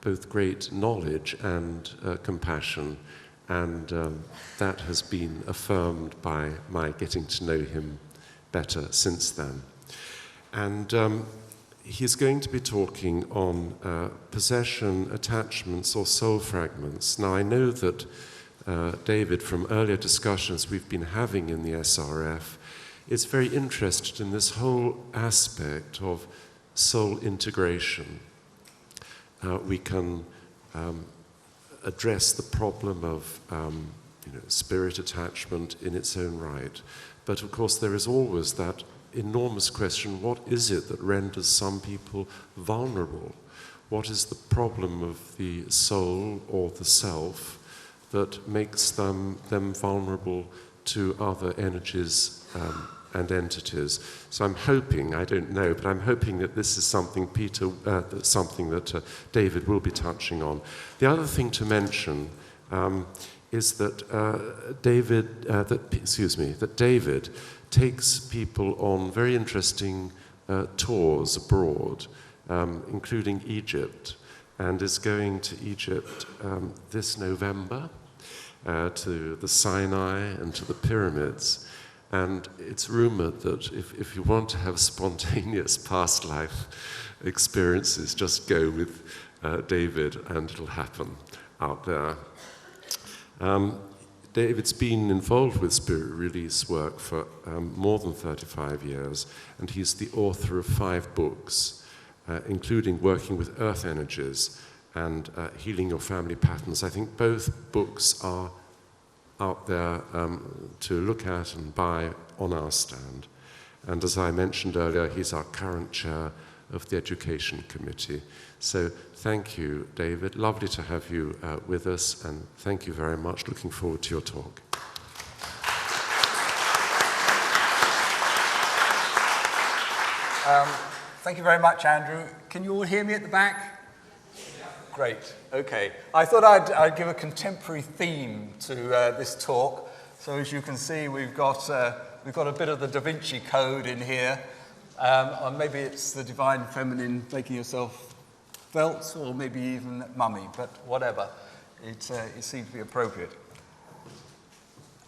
both great knowledge and compassion, and that has been affirmed by my getting to know him better since then. And he's going to be talking on possession, attachments, or soul fragments. Now, I know that David, from earlier discussions we've been having in the SRF, is very interested in this whole aspect of soul integration. We can address the problem of spirit attachment in its own right. But of course there is always that enormous question, what is it that renders some people vulnerable? What is the problem of the soul or the self that makes them vulnerable to other energies and entities? So I'm hoping, I don't know, but I'm hoping that this is something that David will be touching on. The other thing to mention is that David takes people on very interesting tours abroad, including Egypt, and is going to Egypt this November to the Sinai and to the pyramids. And it's rumored that if you want to have spontaneous past life experiences, just go with David and it'll happen out there. David's been involved with spirit release work for more than 35 years, and he's the author of 5 books, including Working with Earth Energies and Healing Your Family Patterns. I think both books are out there to look at and buy on our stand. And as I mentioned earlier, he's our current chair of the Education Committee. So thank you, David. Lovely to have you with us, and thank you very much. Looking forward to your talk. Thank you very much, Andrew. Can you all hear me at the back? Great, okay. I thought I'd give a contemporary theme to this talk. So as you can see, we've got a bit of the Da Vinci Code in here. Or maybe it's the Divine Feminine making yourself felt, or maybe even mummy, but whatever. It seems to be appropriate.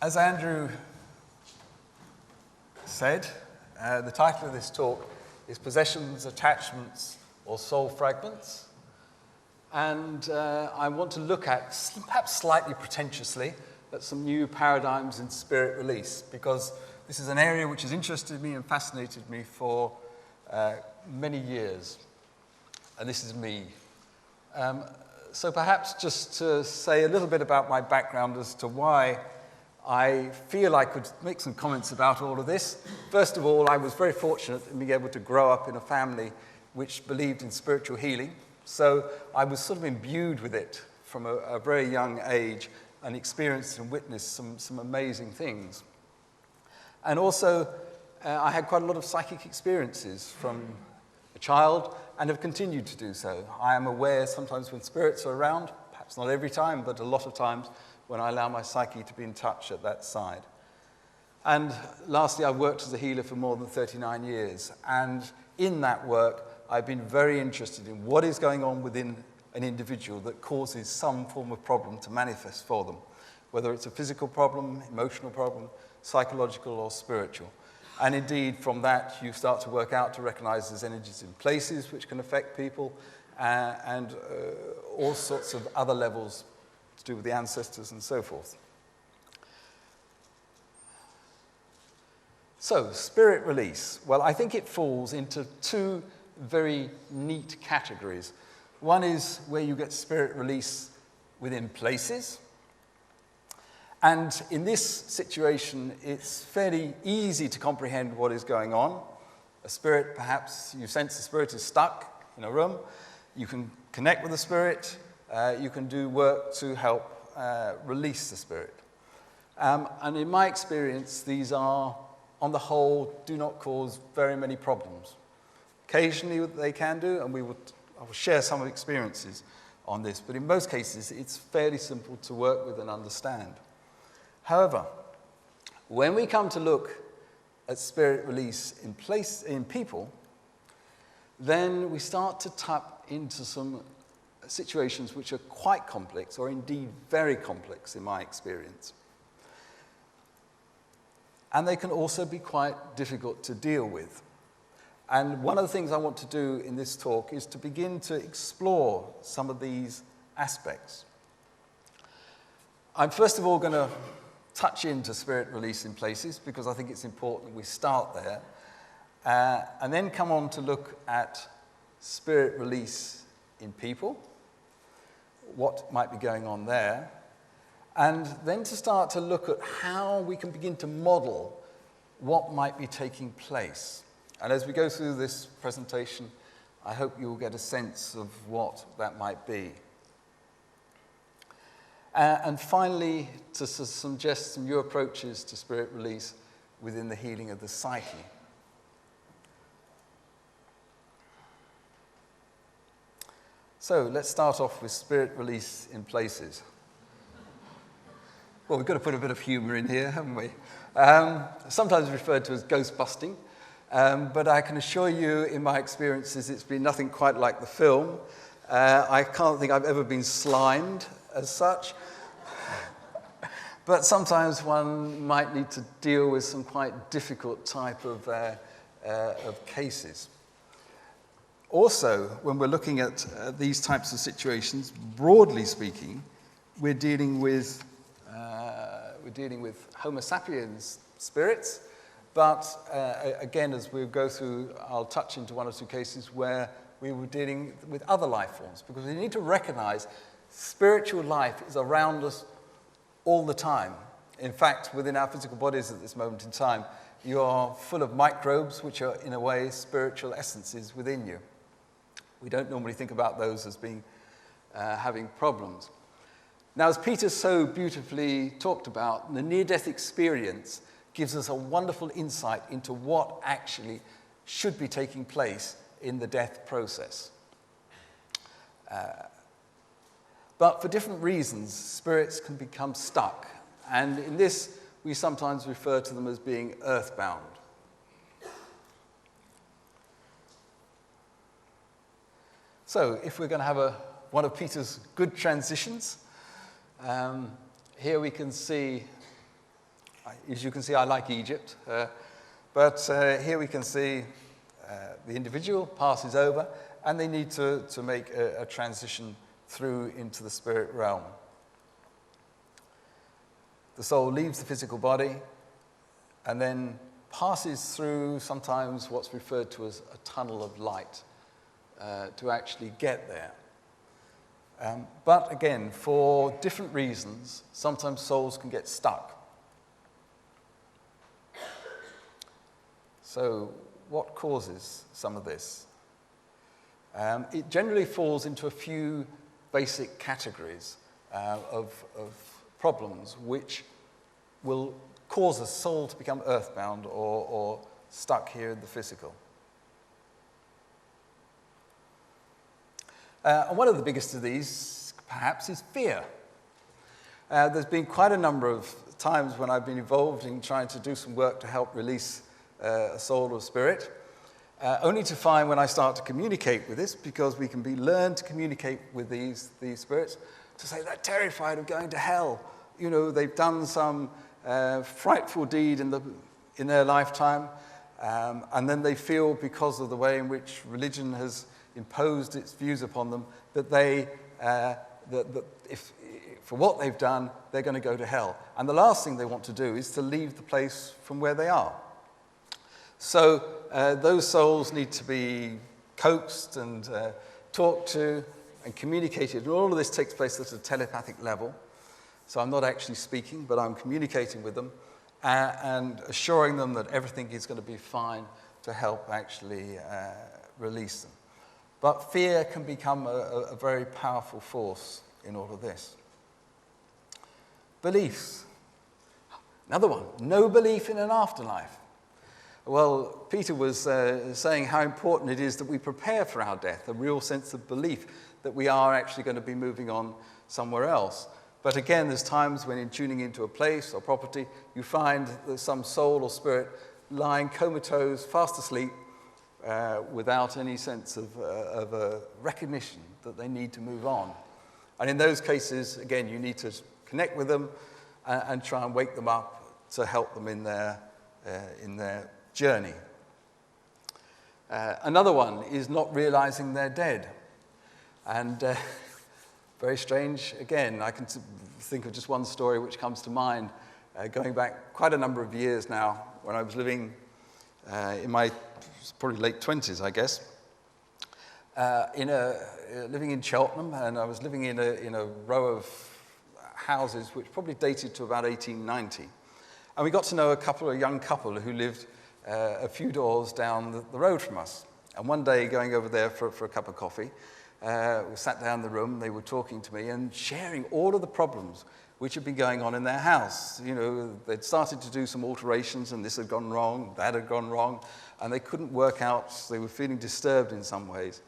As Andrew said, the title of this talk is Possessions, Attachments, or Soul Fragments. And I want to look at, perhaps slightly pretentiously, at some new paradigms in spirit release, because this is an area which has interested me and fascinated me for many years. And this is me. So perhaps just to say a little bit about my background as to why I feel I could make some comments about all of this. First of all, I was very fortunate in being able to grow up in a family which believed in spiritual healing. So I was sort of imbued with it from a very young age and experienced and witnessed some amazing things. And also, I had quite a lot of psychic experiences from a child and have continued to do so. I am aware sometimes when spirits are around, perhaps not every time, but a lot of times when I allow my psyche to be in touch at that side. And lastly, I've worked as a healer for more than 39 years. And in that work, I've been very interested in what is going on within an individual that causes some form of problem to manifest for them, whether it's a physical problem, emotional problem, psychological or spiritual. And indeed, from that, you start to work out to recognize there's energies in places which can affect people, and all sorts of other levels to do with the ancestors and so forth. So, spirit release. Well, I think it falls into 2 very neat categories. One is where you get spirit release within places. And in this situation, it's fairly easy to comprehend what is going on. A spirit, perhaps you sense the spirit is stuck in a room. You can connect with the spirit. You can do work to help release the spirit. And in my experience, these are, on the whole, do not cause very many problems. Occasionally they can do, and I will share some experiences on this, but in most cases it's fairly simple to work with and understand. However, when we come to look at spirit release in people, then we start to tap into some situations which are quite complex, or indeed very complex in my experience. And they can also be quite difficult to deal with. And one of the things I want to do in this talk is to begin to explore some of these aspects. I'm first of all going to touch into spirit release in places, because I think it's important we start there, and then come on to look at spirit release in people, what might be going on there, and then to start to look at how we can begin to model what might be taking place. And as we go through this presentation, I hope you'll get a sense of what that might be. And finally, to suggest some new approaches to spirit release within the healing of the psyche. So let's start off with spirit release in places. Well, we've got to put a bit of humour in here, haven't we? Sometimes referred to as ghost busting, but I can assure you, in my experiences, it's been nothing quite like the film. I can't think I've ever been slimed as such, but sometimes one might need to deal with some quite difficult type of cases. Also, when we're looking at these types of situations, broadly speaking, we're dealing with Homo sapiens spirits, but again, as we go through, I'll touch into one or two cases where we were dealing with other life forms, because we need to recognize spiritual life is around us all the time. In fact, within our physical bodies at this moment in time, you are full of microbes, which are, in a way, spiritual essences within you. We don't normally think about those as being having problems. Now, as Peter so beautifully talked about, the near-death experience gives us a wonderful insight into what actually should be taking place in the death process. But for different reasons, spirits can become stuck. And in this, we sometimes refer to them as being earthbound. So, if we're going to have one of Peter's good transitions, here we can see, as you can see, I like Egypt, but here we can see the individual passes over, and they need to make a transition through into the spirit realm. The soul leaves the physical body and then passes through sometimes what's referred to as a tunnel of light to actually get there. But again, for different reasons, sometimes souls can get stuck. So what causes some of this? It generally falls into a few basic categories of problems which will cause a soul to become earthbound or stuck here in the physical. And one of the biggest of these, perhaps, is fear. There's been quite a number of times when I've been involved in trying to do some work to help release a soul or spirit, only to find when I start to communicate with this, because we can learn to communicate with these spirits, to say they're terrified of going to hell. You know, they've done some frightful deed in their lifetime, and then they feel, because of the way in which religion has imposed its views upon them, that if for what they've done, they're going to go to hell. And the last thing they want to do is to leave the place from where they are. So those souls need to be coaxed and talked to and communicated. And all of this takes place at a telepathic level. So I'm not actually speaking, but I'm communicating with them and assuring them that everything is going to be fine to help actually release them. But fear can become a very powerful force in all of this. Beliefs. Another one, no belief in an afterlife. Well, Peter was saying how important it is that we prepare for our death, a real sense of belief that we are actually going to be moving on somewhere else. But again, there's times when in tuning into a place or property, you find there's some soul or spirit lying comatose, fast asleep, without any sense of a recognition that they need to move on. And in those cases, again, you need to connect with them and try and wake them up to help them in their journey. Another one is not realizing they're dead. And very strange. Again, I can think of just one story which comes to mind, going back quite a number of years now, when I was living in my probably late 20s, I guess, living in Cheltenham, and I was living in a row of houses which probably dated to about 1890. And we got to know a young couple who lived a few doors down the road from us. And one day, going over there for a cup of coffee, we sat down in the room, they were talking to me and sharing all of the problems which had been going on in their house. You know, they'd started to do some alterations, and this had gone wrong, that had gone wrong, and they couldn't work out, they were feeling disturbed in some ways.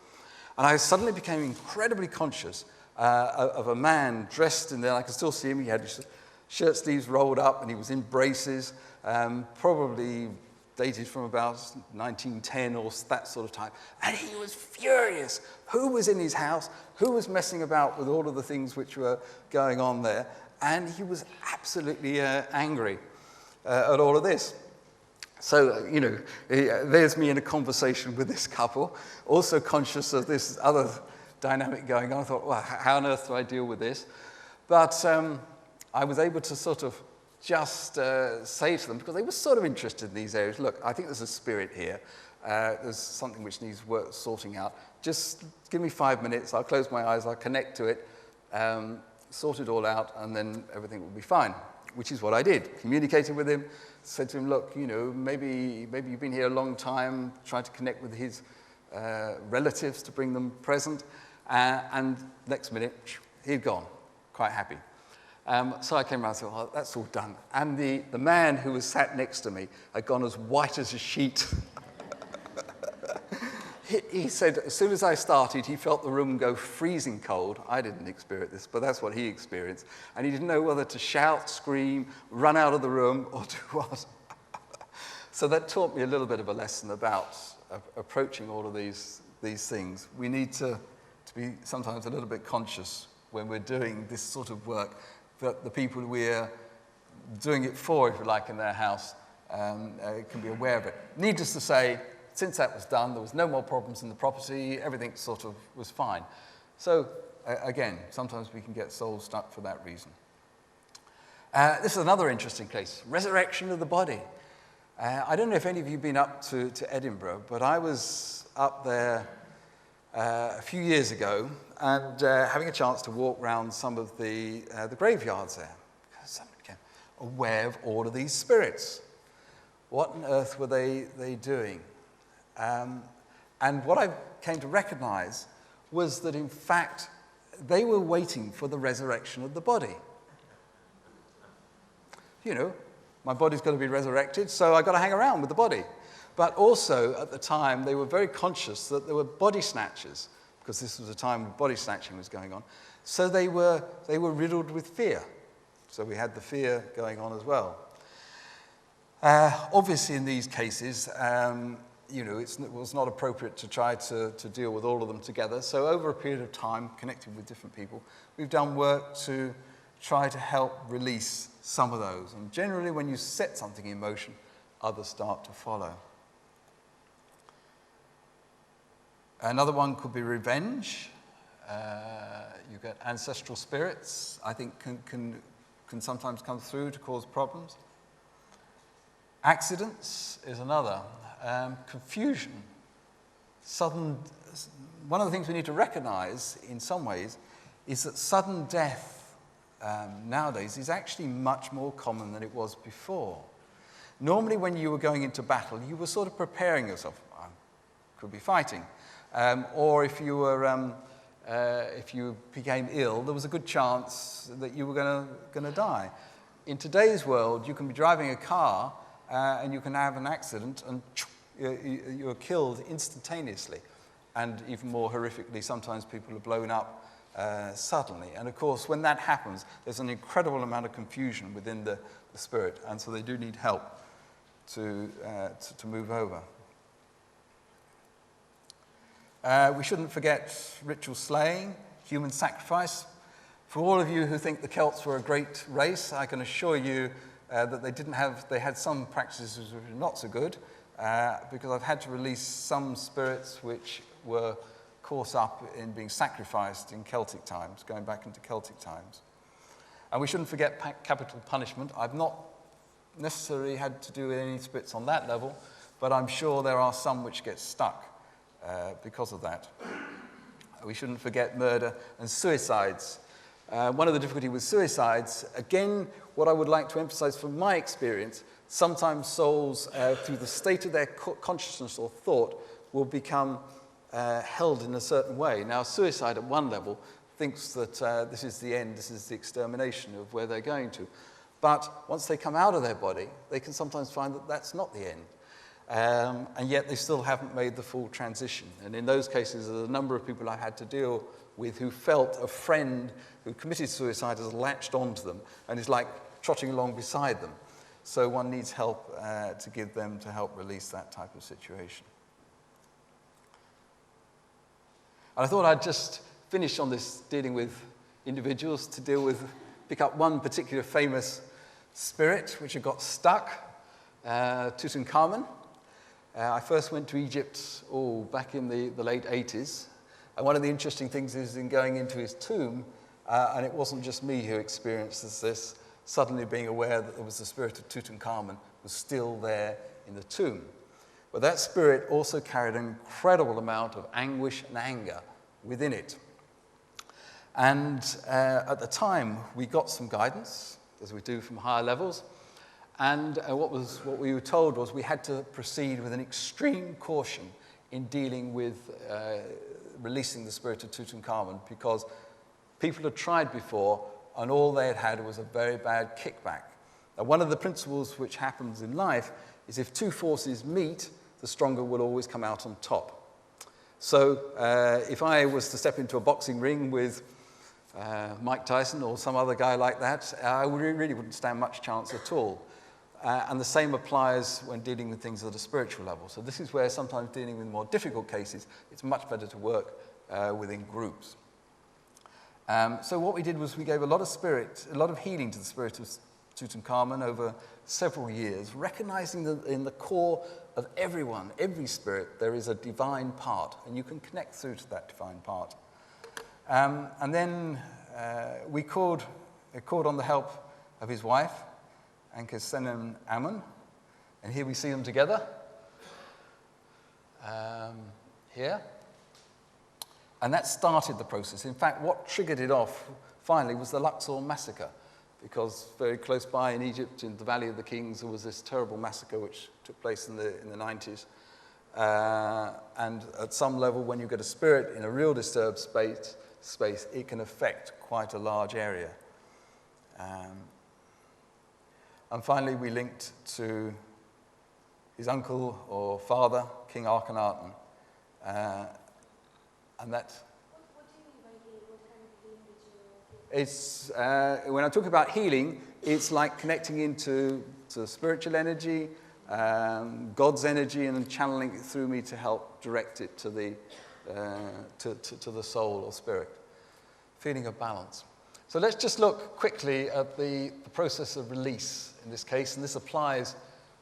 And I suddenly became incredibly conscious of a man dressed in there. I could still see him. He had his shirt sleeves rolled up, and he was in braces, probably dated from about 1910 or that sort of time. And he was furious. Who was in his house? Who was messing about with all of the things which were going on there? And he was absolutely angry at all of this. So, you know, there's me in a conversation with this couple, also conscious of this other dynamic going on. I thought, well, how on earth do I deal with this? But I was able to sort of just say to them, because they were sort of interested in these areas, look, I think there's a spirit here. There's something which needs work sorting out. Just give me 5 minutes, I'll close my eyes, I'll connect to it, sort it all out, and then everything will be fine, which is what I did. Communicated with him, said to him, look, you know, maybe you've been here a long time, tried to connect with his relatives to bring them present, and next minute, he'd gone, quite happy. So I came around and said, well, that's all done. And the man who was sat next to me had gone as white as a sheet. He said, as soon as I started, he felt the room go freezing cold. I didn't experience this, but that's what he experienced. And he didn't know whether to shout, scream, run out of the room, or do what. So that taught me a little bit of a lesson about approaching all of these things. We need to be sometimes a little bit conscious when we're doing this sort of work, that the people we're doing it for, if you like, in their house, can be aware of it. Needless to say, since that was done, there was no more problems in the property, everything sort of was fine. So, again, sometimes we can get souls stuck for that reason. This is another interesting case, resurrection of the body. I don't know if any of you have been up to Edinburgh, but I was up there a few years ago and having a chance to walk around some of the graveyards there. Somebody became aware of all of these spirits. What on earth were they doing? And what I came to recognize was that, in fact, they were waiting for the resurrection of the body. You know, my body's got to be resurrected, so I've got to hang around with the body. But also, at the time, they were very conscious that there were body snatchers, because this was a time when body snatching was going on. So they were riddled with fear. So we had the fear going on as well. Obviously, in these cases, you know, it was not appropriate to try to deal with all of them together. So over a period of time, connecting with different people, we've done work to try to help release some of those. And generally, when you set something in motion, others start to follow. Another one could be revenge. You get ancestral spirits, I think can sometimes come through to cause problems. Accidents is another. Confusion. One of the things we need to recognize in some ways is that sudden death nowadays is actually much more common than it was before. Normally when you were going into battle, you were sort of preparing yourself. Could be fighting. Or if you became ill, there was a good chance that you were going to die. In today's world, you can be driving a car and you can have an accident and you're killed instantaneously. And even more horrifically, sometimes people are blown up suddenly. And of course, when that happens, there's an incredible amount of confusion within the spirit, and so they do need help to move over. We shouldn't forget ritual slaying, human sacrifice. For all of you who think the Celts were a great race, I can assure you that they had some practices which were not so good, because I've had to release some spirits which were caught up in being sacrificed in Celtic times, going back into Celtic times. And we shouldn't forget capital punishment. I've not necessarily had to do with any spirits on that level, but I'm sure there are some which get stuck because of that. We shouldn't forget murder and suicides. One of the difficulties with suicides, again, what I would like to emphasize from my experience, sometimes souls, through the state of their consciousness or thought, will become held in a certain way. Now, suicide at one level thinks that this is the end, this is the extermination of where they're going to. But once they come out of their body, they can sometimes find that that's not the end. And yet they still haven't made the full transition. And in those cases, there's a number of people I've had to deal with who felt a friend who committed suicide has latched onto them and is like trotting along beside them. So one needs help to give them to help release that type of situation. And I thought I'd just finish on this dealing with individuals to pick up one particular famous spirit which had got stuck, Tutankhamun. I first went to Egypt back in the late 80s. And one of the interesting things is in going into his tomb, and it wasn't just me who experienced this, suddenly being aware that there was the spirit of Tutankhamun was still there in the tomb. But that spirit also carried an incredible amount of anguish and anger within it. And at the time, we got some guidance, as we do from higher levels. And what we were told was we had to proceed with an extreme caution in dealing with releasing the spirit of Tutankhamun, because people had tried before and all they had had was a very bad kickback. Now, one of the principles which happens in life is if two forces meet, the stronger will always come out on top. So if I was to step into a boxing ring with Mike Tyson or some other guy like that, I really wouldn't stand much chance at all. And the same applies when dealing with things at a spiritual level. So this is where sometimes dealing with more difficult cases, it's much better to work within groups. So what we did was we gave a lot of healing to the spirit of Tutankhamun over several years, recognizing that in the core of everyone, every spirit, there is a divine part, and you can connect through to that divine part. And then we called on the help of his wife, Ankhesenem Amun, and here we see them together, here. And that started the process. In fact, what triggered it off finally was the Luxor massacre, because very close by in Egypt, in the Valley of the Kings, there was this terrible massacre which took place in the 90s. And at some level, when you get a spirit in a real disturbed space, it can affect quite a large area. And finally, we linked to his uncle or father, King Akhenaten. And that. What do you mean by healing? What kind of healing did you? It's when I talk about healing, it's like connecting into spiritual energy, God's energy, and then channeling it through me to help direct it to the soul or spirit. Feeling of balance. So let's just look quickly at the process of release in this case, and this applies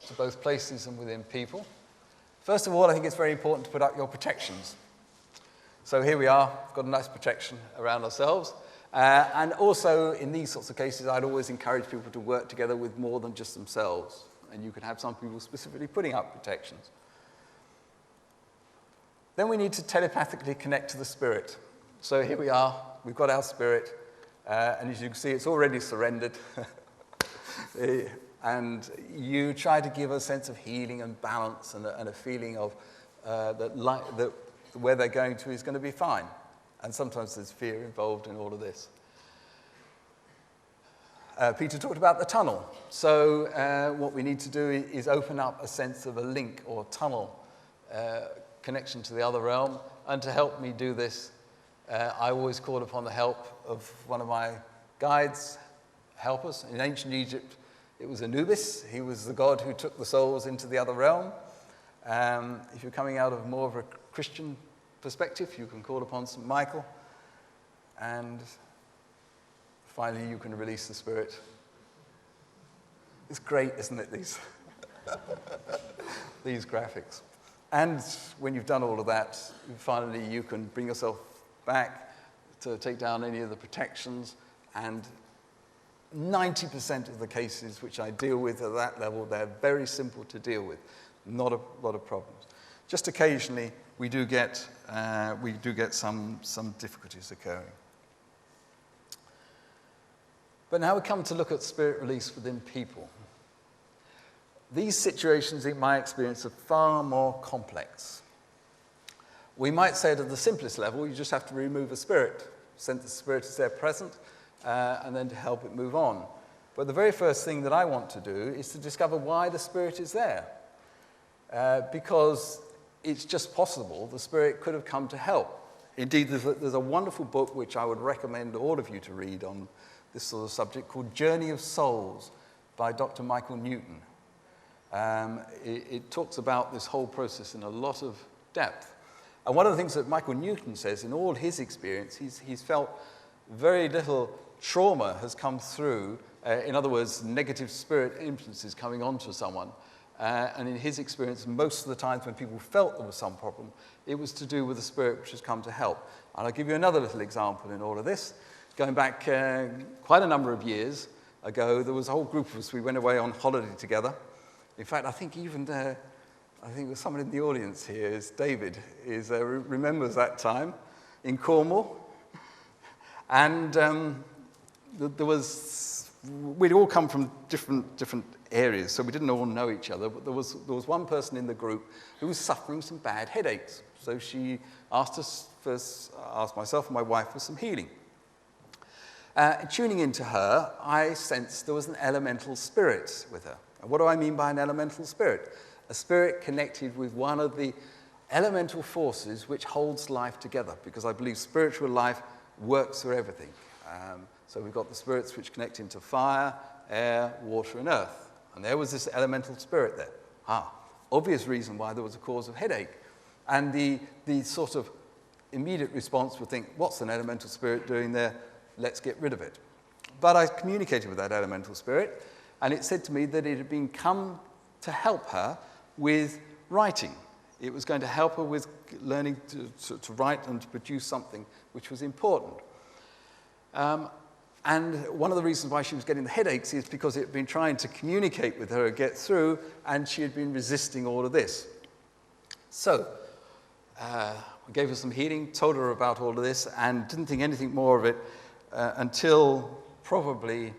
to both places and within people. First of all, I think it's very important to put up your protections. So here we are, we've got a nice protection around ourselves. And also, in these sorts of cases, I'd always encourage people to work together with more than just themselves. And you can have some people specifically putting up protections. Then we need to telepathically connect to the spirit. So here we are, we've got our spirit. And as you can see, it's already surrendered. And you try to give a sense of healing and balance and a feeling of that where they're going to is going to be fine. And sometimes there's fear involved in all of this. Peter talked about the tunnel. So what we need to do is open up a sense of a link or tunnel connection to the other realm. And to help me do this, I always called upon the help of one of my guides, helpers. In ancient Egypt, it was Anubis. He was the god who took the souls into the other realm. If you're coming out of more of a Christian perspective, you can call upon St. Michael, and finally you can release the spirit. It's great, isn't it, these graphics? And when you've done all of that, finally you can bring yourself back to take down any of the protections, and 90% of the cases which I deal with at that level, they're very simple to deal with, not a lot of problems. Just occasionally, we do get some difficulties occurring. But now we come to look at spirit release within people. These situations, in my experience, are far more complex. We might say that at the simplest level, you just have to remove a spirit, sense the spirit is there present, and then to help it move on. But the very first thing that I want to do is to discover why the spirit is there. Because it's just possible the spirit could have come to help. Indeed, there's a wonderful book which I would recommend all of you to read on this sort of subject called Journey of Souls by Dr. Michael Newton. It talks about this whole process in a lot of depth. And one of the things that Michael Newton says, in all his experience, he's felt very little trauma has come through. In other words, negative spirit influences coming onto someone. And in his experience, most of the times when people felt there was some problem, it was to do with the spirit which has come to help. And I'll give you another little example in all of this. Going back quite a number of years ago, there was a whole group of us. We went away on holiday together. In fact, I think even there was someone in the audience here, is David, remembers that time in Cornwall. And we'd all come from different areas, so we didn't all know each other, but there was one person in the group who was suffering some bad headaches. So she asked myself and my wife for some healing. Tuning into her, I sensed there was an elemental spirit with her. And what do I mean by an elemental spirit? A spirit connected with one of the elemental forces which holds life together, because I believe spiritual life works for everything. So we've got the spirits which connect into fire, air, water, and earth. And there was this elemental spirit there. Obvious reason why there was a cause of headache. And the sort of immediate response would think, what's an elemental spirit doing there? Let's get rid of it. But I communicated with that elemental spirit, and it said to me that it had been come to help her with writing. It was going to help her with learning to write and to produce something which was important. And one of the reasons why she was getting the headaches is because it had been trying to communicate with her and get through, and she had been resisting all of this. So we gave her some healing, told her about all of this, and didn't think anything more of it until probably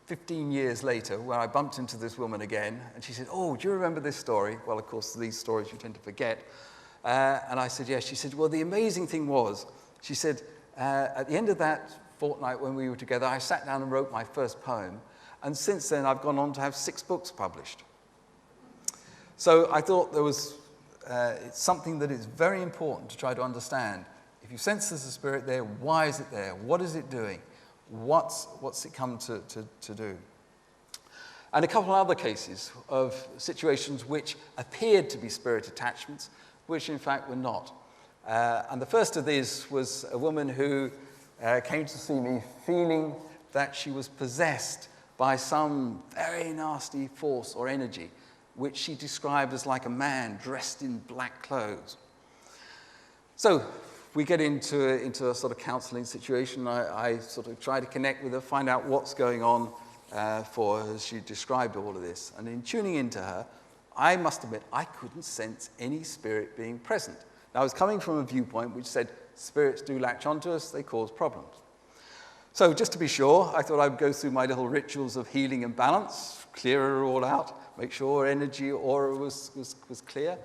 15 years later, when I bumped into this woman again, and she said, "Oh, do you remember this story?" Well, of course, these stories you tend to forget. And I said, yes. She said, well, the amazing thing was, she said, at the end of that fortnight when we were together, I sat down and wrote my first poem, and since then I've gone on to have 6 books published. So I thought there was it's something that is very important to try to understand. If you sense there's a spirit there, why is it there? What is it doing? What's it come to do? And a couple of other cases of situations which appeared to be spirit attachments, which in fact were not. And the first of these was a woman who came to see me feeling that she was possessed by some very nasty force or energy, which she described as like a man dressed in black clothes. So we get into a sort of counseling situation. I sort of try to connect with her, find out what's going on for her as she described all of this. And in tuning into her, I must admit, I couldn't sense any spirit being present. Now, I was coming from a viewpoint which said spirits do latch onto us, they cause problems. So just to be sure, I thought I would go through my little rituals of healing and balance, clear her all out, make sure energy, aura was clear.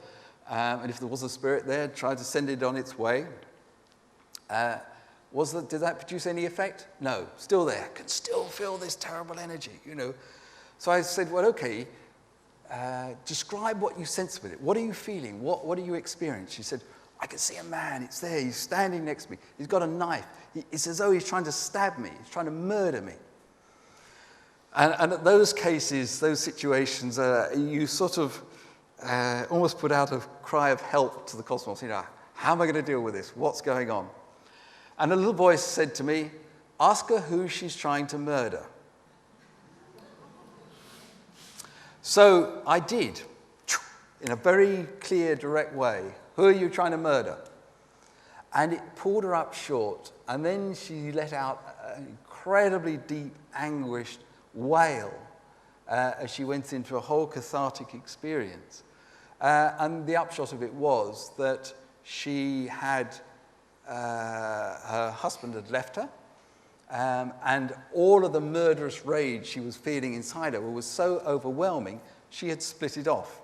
And if there was a spirit there, try to send it on its way. Did that produce any effect? No, still there. Can still feel this terrible energy, you know. So I said, well, okay, describe what you sense with it. What are you feeling? What do you experience? She said, I can see a man. It's there. He's standing next to me. He's got a knife. It's as though he's trying to stab me. He's trying to murder me. And at those cases, those situations, you sort of almost put out a cry of help to the cosmos. You know, How am I going to deal with this? What's going on? And a little voice said to me, ask her who she's trying to murder. So I did, in a very clear, direct way. Who are you trying to murder? And it pulled her up short, and then she let out an incredibly deep, anguished wail as she went into a whole cathartic experience. And the upshot of it was that she had, her husband had left her, and all of the murderous rage she was feeling inside her was so overwhelming, she had split it off.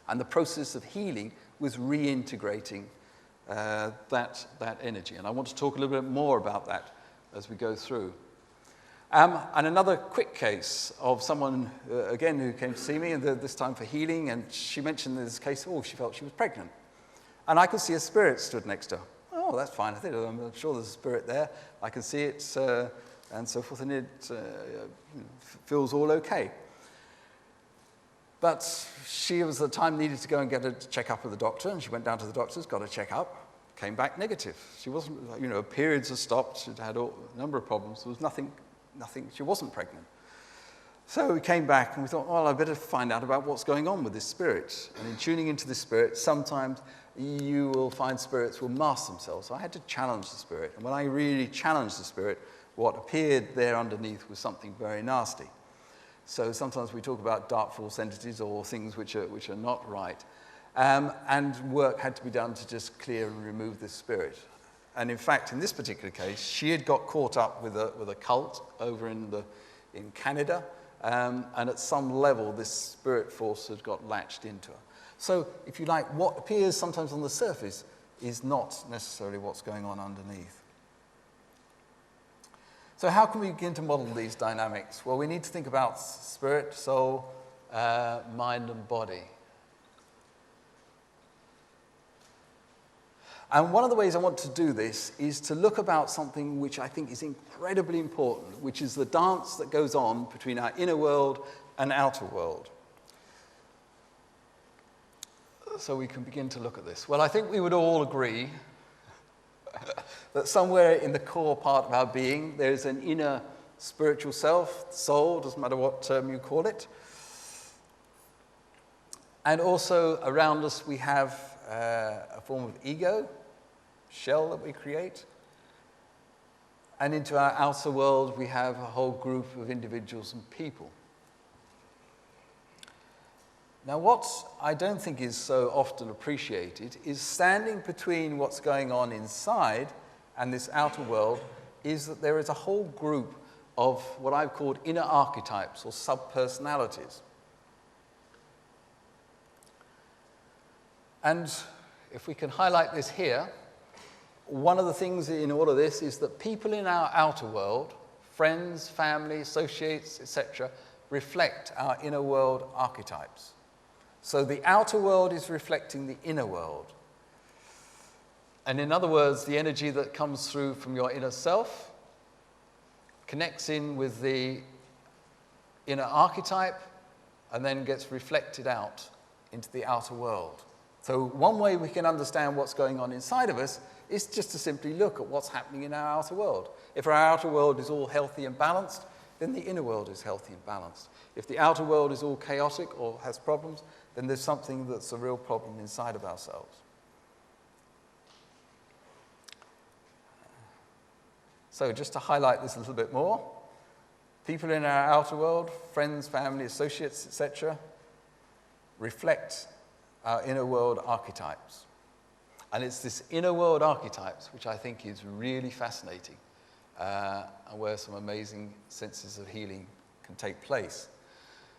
And the process of healing was reintegrating that energy. And I want to talk a little bit more about that as we go through. And another quick case of someone, again, who came to see me, and this time for healing, and she mentioned in this case, she felt she was pregnant. And I could see a spirit stood next to her. Oh, that's fine. I'm sure there's a spirit there. I can see it, and so forth, and it feels all okay. But she was at the time needed to go and get a checkup with the doctor, and she went down to the doctor's, got a checkup, came back negative. She wasn't, periods had stopped. She'd had a number of problems. There was nothing. She wasn't pregnant. So we came back and we thought, well, I better find out about what's going on with this spirit. And in tuning into the spirit, sometimes you will find spirits will mask themselves. So I had to challenge the spirit. And when I really challenged the spirit, what appeared there underneath was something very nasty. So sometimes we talk about dark force entities or things which are not right. And work had to be done to just clear and remove this spirit. And in fact, in this particular case, she had got caught up with a cult over in Canada. And at some level, this spirit force had got latched into her. So, if you like, what appears sometimes on the surface is not necessarily what's going on underneath. So how can we begin to model these dynamics? Well, we need to think about spirit, soul, mind, and body. And one of the ways I want to do this is to look about something which I think is incredibly important, which is the dance that goes on between our inner world and outer world. So we can begin to look at this. Well, I think we would all agree that somewhere in the core part of our being, there's an inner spiritual self, soul, doesn't matter what term you call it. And also around us we have a form of ego, shell that we create. And into our outer world we have a whole group of individuals and people. Now, what I don't think is so often appreciated is standing between what's going on inside and this outer world is that there is a whole group of what I've called inner archetypes or subpersonalities. And if we can highlight this here, one of the things in all of this is that people in our outer world, friends, family, associates, etc., reflect our inner world archetypes. So the outer world is reflecting the inner world. And in other words, the energy that comes through from your inner self connects in with the inner archetype and then gets reflected out into the outer world. So one way we can understand what's going on inside of us is just to simply look at what's happening in our outer world. If our outer world is all healthy and balanced, then the inner world is healthy and balanced. If the outer world is all chaotic or has problems, then there's something that's a real problem inside of ourselves. So just to highlight this a little bit more, people in our outer world, friends, family, associates, etc., reflect our inner world archetypes. And it's this inner world archetypes which I think is really fascinating and where some amazing senses of healing can take place.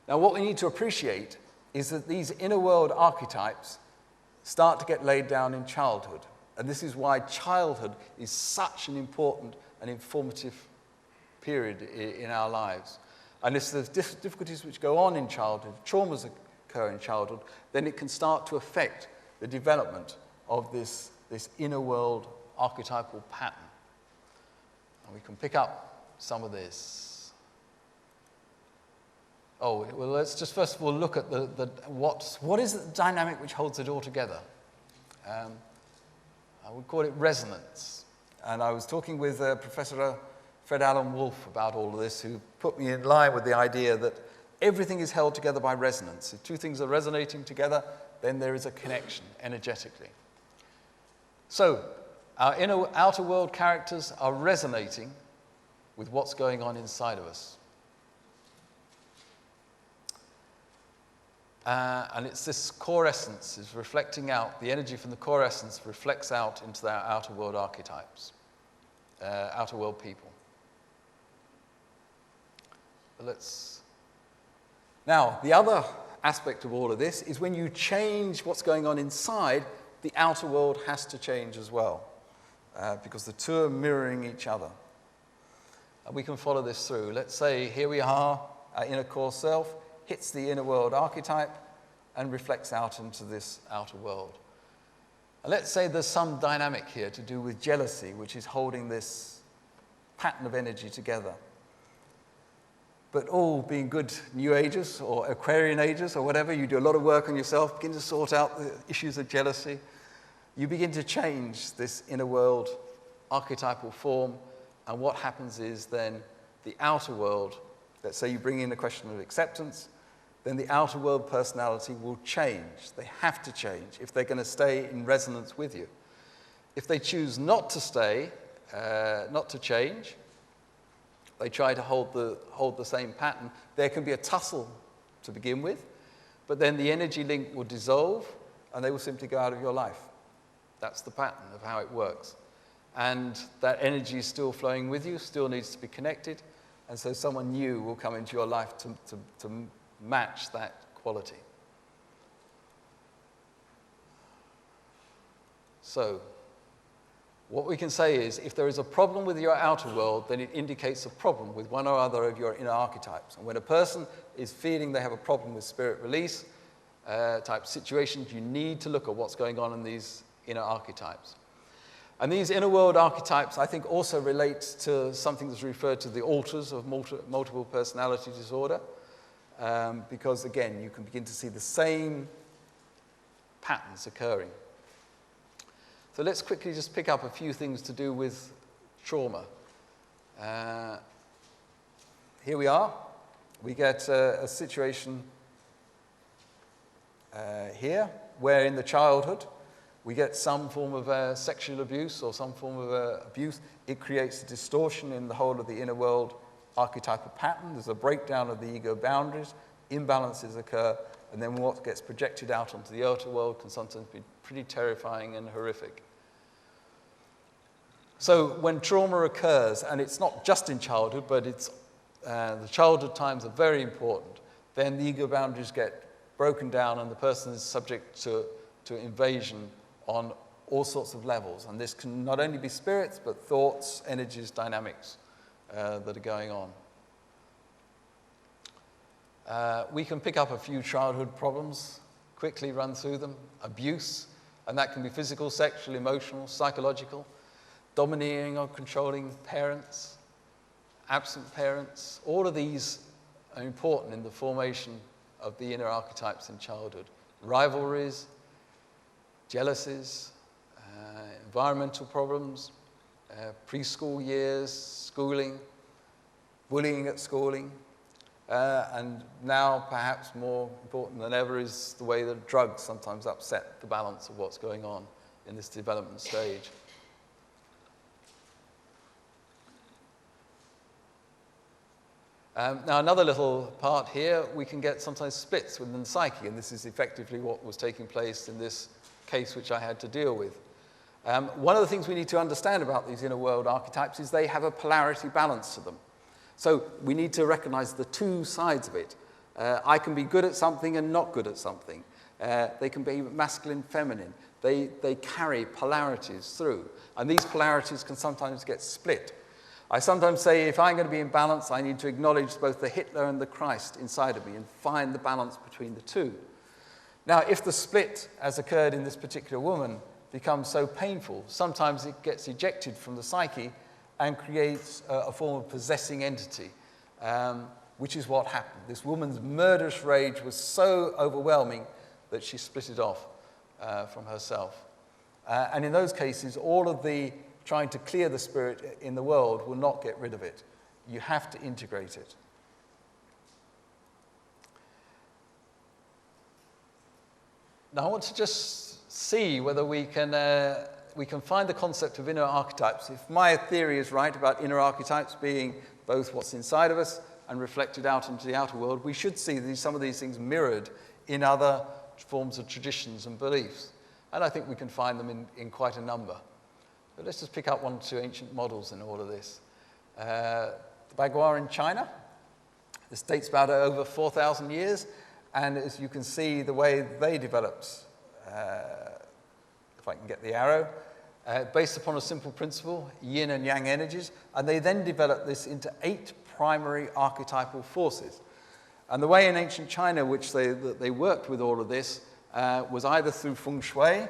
Now, what we need to appreciate is that these inner world archetypes start to get laid down in childhood. And this is why childhood is such an important and informative period in our lives. And if there's difficulties which go on in childhood, traumas occur in childhood, then it can start to affect the development of this inner world archetypal pattern. And we can pick up some of this. Oh, well, let's just first of all look at what is the dynamic which holds it all together. I would call it resonance. And I was talking with Professor Fred Alan Wolfe about all of this, who put me in line with the idea that everything is held together by resonance. If two things are resonating together, then there is a connection energetically. So, our outer world characters are resonating with what's going on inside of us. And it's this core essence is reflecting out, the energy from the core essence reflects out into our outer world archetypes, outer world people. Now, the other aspect of all of this is when you change what's going on inside, the outer world has to change as well, because the two are mirroring each other. And we can follow this through. Let's say here we are, our inner core self hits the inner world archetype and reflects out into this outer world. And let's say there's some dynamic here to do with jealousy, which is holding this pattern of energy together. But all being good New Agers or Aquarian Agers or whatever, you do a lot of work on yourself, begin to sort out the issues of jealousy. You begin to change this inner world archetypal form, and what happens is then the outer world, let's say you bring in the question of acceptance, then the outer world personality will change. They have to change if they're going to stay in resonance with you. If they choose not to stay, not to change, they try to hold the same pattern, there can be a tussle to begin with, but then the energy link will dissolve and they will simply go out of your life. That's the pattern of how it works. And that energy is still flowing with you, still needs to be connected, and so someone new will come into your life to match that quality. So, what we can say is, if there is a problem with your outer world, then it indicates a problem with one or other of your inner archetypes. And when a person is feeling they have a problem with spirit release type situations, you need to look at what's going on in these inner archetypes. And these inner world archetypes, I think, also relate to something that's referred to the alters of multiple personality disorder, because, again, you can begin to see the same patterns occurring. So let's quickly just pick up a few things to do with trauma. Here we are. We get a situation here where in the childhood we get some form of sexual abuse or some form of abuse. It creates a distortion in the whole of the inner world archetypal pattern. There's a breakdown of the ego boundaries, imbalances occur, and then what gets projected out onto the outer world can sometimes be pretty terrifying and horrific. So when trauma occurs, and it's not just in childhood, but it's the childhood times are very important, then the ego boundaries get broken down and the person is subject to invasion on all sorts of levels. And this can not only be spirits, but thoughts, energies, dynamics that are going on. We can pick up a few childhood problems, quickly run through them. Abuse, and that can be physical, sexual, emotional, psychological. Domineering or controlling parents, absent parents. All of these are important in the formation of the inner archetypes in childhood. Rivalries, jealousies, environmental problems, preschool years, schooling, bullying at schooling, and now perhaps more important than ever is the way that drugs sometimes upset the balance of what's going on in this development stage. Now, another little part here, we can get sometimes splits within the psyche, and this is effectively what was taking place in this case which I had to deal with. One of the things we need to understand about these inner world archetypes is they have a polarity balance to them. So we need to recognize the two sides of it. I can be good at something and not good at something. They can be masculine, feminine. They carry polarities through, and these polarities can sometimes get split. I sometimes say if I'm going to be in balance, I need to acknowledge both the Hitler and the Christ inside of me and find the balance between the two. Now, if the split, as occurred in this particular woman, becomes so painful, sometimes it gets ejected from the psyche and creates a form of possessing entity, which is what happened. This woman's murderous rage was so overwhelming that she split it off from herself. And in those cases, all of the trying to clear the spirit in the world will not get rid of it. You have to integrate it. Now, I want to just see whether we can find the concept of inner archetypes. If my theory is right about inner archetypes being both what's inside of us and reflected out into the outer world, we should see some of these things mirrored in other forms of traditions and beliefs. And I think we can find them in quite a number. But let's just pick up one or two ancient models in all of this. The Bagua in China. This dates about over 4,000 years. And as you can see, the way they developed, if I can get the arrow, based upon a simple principle, yin and yang energies. And they then developed this into 8 primary archetypal forces. And the way in ancient China which they worked with all of this was either through feng shui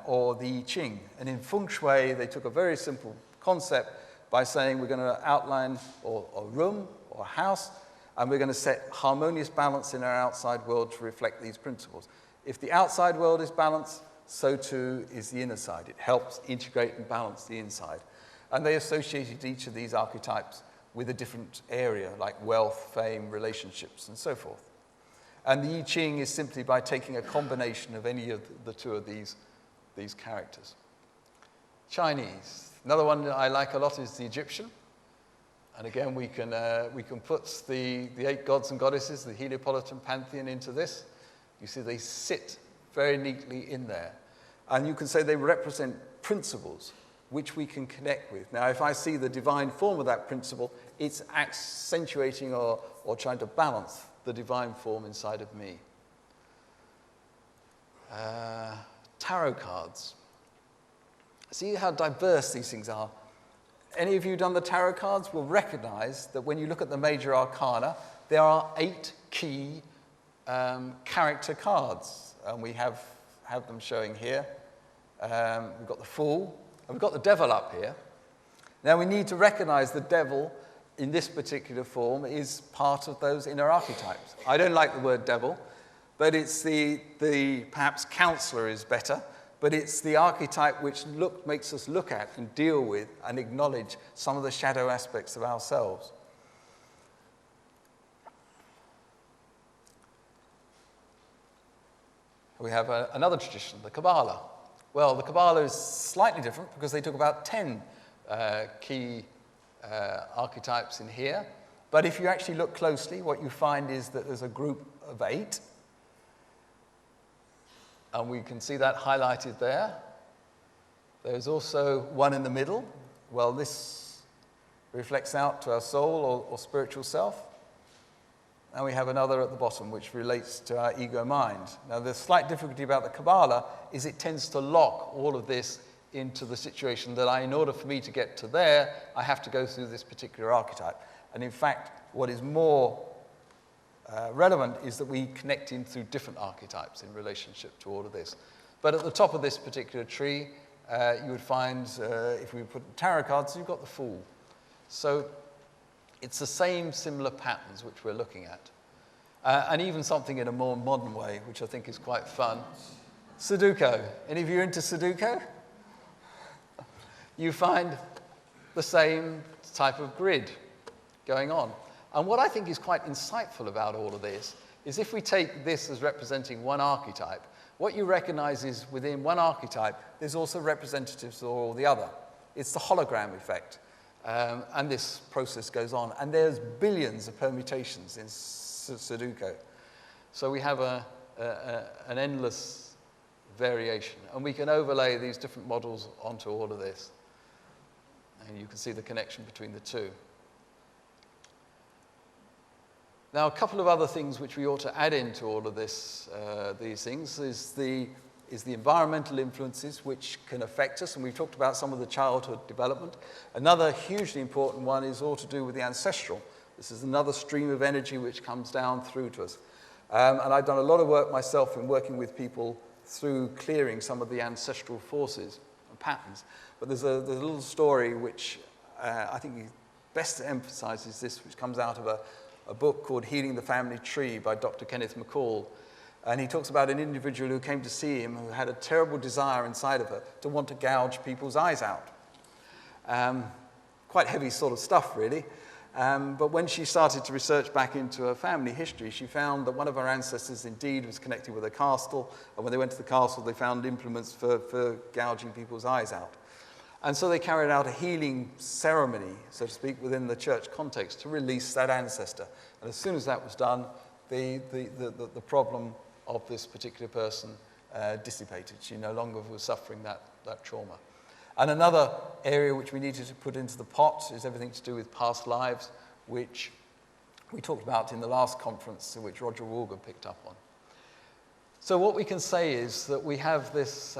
or the I Ching. And in feng shui, they took a very simple concept by saying we're going to outline a room or a house, and we're going to set harmonious balance in our outside world to reflect these principles. If the outside world is balanced, so too is the inner side. It helps integrate and balance the inside. And they associated each of these archetypes with a different area, like wealth, fame, relationships, and so forth. And the I Ching is simply by taking a combination of any of the two of these characters. Chinese. Another one that I like a lot is the Egyptian. And again, we can put the 8 gods and goddesses, the Heliopolitan pantheon, into this. You see they sit very neatly in there. And you can say they represent principles which we can connect with. Now, if I see the divine form of that principle, it's accentuating or trying to balance the divine form inside of me. Tarot cards. See how diverse these things are. Any of you done the tarot cards will recognize that when you look at the major arcana, there are 8 key character cards. And we have them showing here. We've got the Fool, and we've got the Devil up here. Now we need to recognize the Devil in this particular form is part of those inner archetypes. I don't like the word devil, but it's the perhaps counselor is better, but it's the archetype which makes us look at and deal with and acknowledge some of the shadow aspects of ourselves. We have another tradition, the Kabbalah. Well, the Kabbalah is slightly different because they took about 10 key archetypes in here. But if you actually look closely, what you find is that there's a group of 8. And we can see that highlighted there. There's also one in the middle. Well, this reflects out to our soul or spiritual self. And we have another at the bottom, which relates to our ego mind. Now, the slight difficulty about the Kabbalah is it tends to lock all of this into the situation that in order for me to get to there, I have to go through this particular archetype. And in fact, what is more relevant is that we connect in through different archetypes in relationship to all of this. But at the top of this particular tree, you would find, if we put tarot cards, you've got the Fool. So it's the same similar patterns which we're looking at. And even something in a more modern way, which I think is quite fun. Sudoku. Any of you into Sudoku? You find the same type of grid going on. And what I think is quite insightful about all of this is if we take this as representing one archetype, what you recognize is within one archetype, there's also representatives of all the other. It's the hologram effect. And this process goes on. And there's billions of permutations in Sudoku. So we have an endless variation. And we can overlay these different models onto all of this. And you can see the connection between the two. Now, a couple of other things which we ought to add into all of this, these things, is the environmental influences which can affect us, and we've talked about some of the childhood development. Another hugely important one is all to do with the ancestral. This is another stream of energy which comes down through to us. And I've done a lot of work myself in working with people through clearing some of the ancestral forces and patterns. But there's a little story which I think best emphasizes this, which comes out of a book called Healing the Family Tree by Dr. Kenneth McCall. And he talks about an individual who came to see him who had a terrible desire inside of her to want to gouge people's eyes out. Quite heavy sort of stuff, really. But when she started to research back into her family history, she found that one of her ancestors indeed was connected with a castle. And when they went to the castle, they found implements for gouging people's eyes out. And so they carried out a healing ceremony, so to speak, within the church context to release that ancestor. And as soon as that was done, the problem of this particular person dissipated. She no longer was suffering that trauma. And another area which we needed to put into the pot is everything to do with past lives, which we talked about in the last conference, which Roger Walger picked up on. So what we can say is that we have this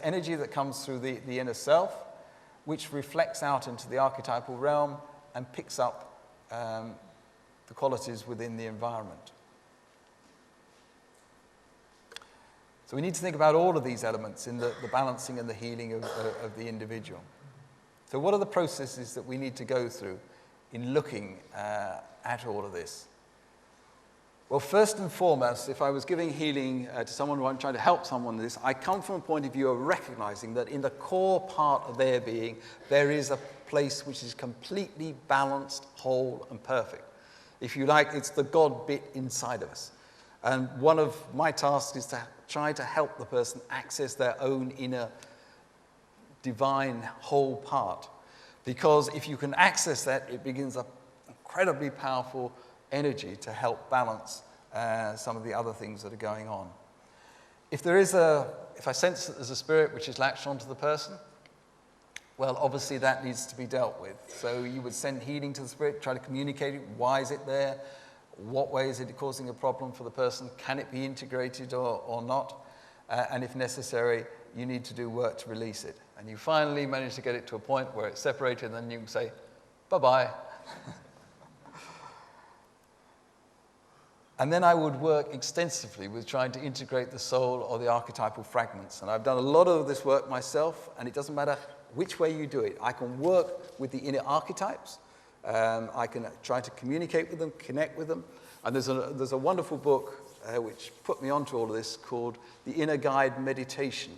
energy that comes through the inner self, which reflects out into the archetypal realm and picks up the qualities within the environment. So we need to think about all of these elements in the balancing and the healing of the individual. So what are the processes that we need to go through in looking at all of this? Well, first and foremost, if I was giving healing to someone, or I'm trying to help someone with this, I come from a point of view of recognizing that in the core part of their being, there is a place which is completely balanced, whole, and perfect. If you like, it's the God bit inside of us. And one of my tasks is to try to help the person access their own inner divine whole part. Because if you can access that, it begins an incredibly powerful energy to help balance some of the other things that are going on. If I sense that there's a spirit which is latched onto the person, well, obviously that needs to be dealt with. So you would send healing to the spirit, try to communicate it. Why is it there? What way is it causing a problem for the person? Can it be integrated or not? And if necessary, you need to do work to release it. And you finally manage to get it to a point where it's separated, and then you can say, bye-bye. And then I would work extensively with trying to integrate the soul or the archetypal fragments. And I've done a lot of this work myself, and it doesn't matter which way you do it. I can work with the inner archetypes. I can try to communicate with them, connect with them. And there's a wonderful book which put me onto all of this called The Inner Guide Meditation.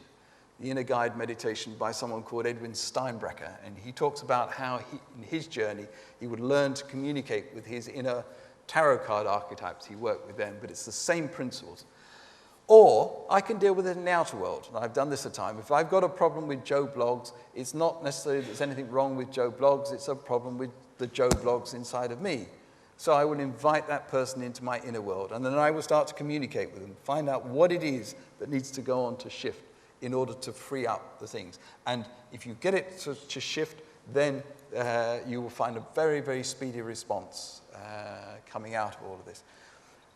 The Inner Guide Meditation by someone called Edwin Steinbrecher. And he talks about how in his journey he would learn to communicate with his inner tarot card archetypes. He worked with them, but it's the same principles. Or I can deal with it in the outer world. And I've done this a time. If I've got a problem with Joe Bloggs, it's not necessarily that there's anything wrong with Joe Bloggs, it's a problem with the Joe Bloggs inside of me. So I will invite that person into my inner world, and then I will start to communicate with them, find out what it is that needs to go on to shift in order to free up the things. And if you get it to shift, then you will find a very, very speedy response coming out of all of this.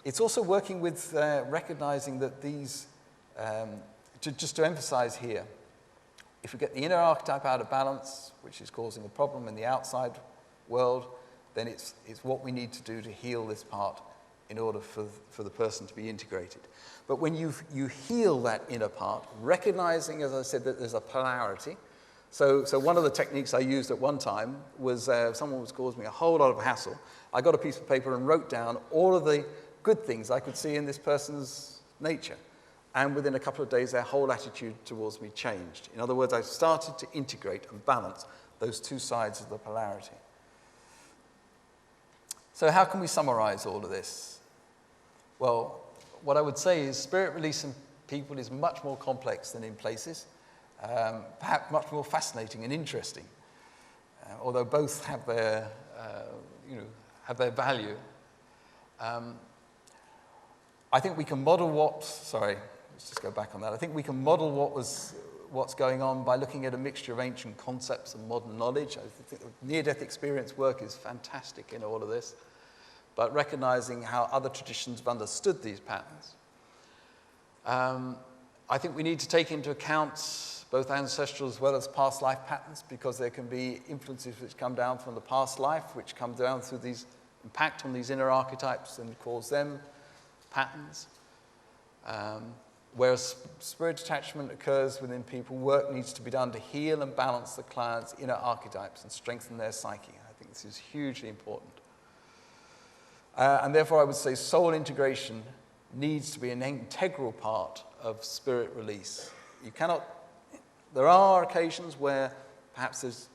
It's also working with recognizing that these, just to emphasize here, if we get the inner archetype out of balance, which is causing a problem in the outside world, then it's what we need to do to heal this part in order for the person to be integrated. But when you heal that inner part, recognizing, as I said, that there's a polarity. So one of the techniques I used at one time was someone was causing me a whole lot of hassle. I got a piece of paper and wrote down all of the good things I could see in this person's nature. And within a couple of days, their whole attitude towards me changed. In other words, I started to integrate and balance those two sides of the polarity. So how can we summarize all of this? Well, what I would say is spirit release in people is much more complex than in places, perhaps much more fascinating and interesting, although both have their, value. I think we can model let's just go back on that. I think we can model what's going on by looking at a mixture of ancient concepts and modern knowledge. I think near-death experience work is fantastic in all of this, but recognizing how other traditions have understood these patterns. I think we need to take into account both ancestral as well as past life patterns, because there can be influences which come down from the past life, which come down through these impact on these inner archetypes and cause them patterns. Whereas spirit attachment occurs within people, work needs to be done to heal and balance the client's inner archetypes and strengthen their psyche. I think this is hugely important. And therefore, I would say soul integration needs to be an integral part of spirit release. You cannot, there are occasions where perhaps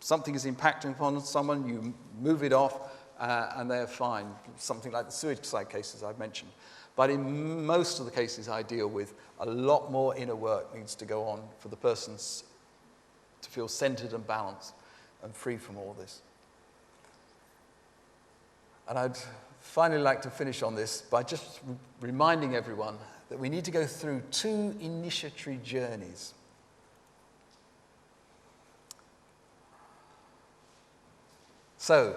something is impacting upon someone, you move it off, and they're fine. Something like the suicide cases I've mentioned. But in most of the cases I deal with, a lot more inner work needs to go on for the person to feel centered and balanced and free from all this. And I'd finally like to finish on this by just reminding everyone that we need to go through 2 initiatory journeys. So,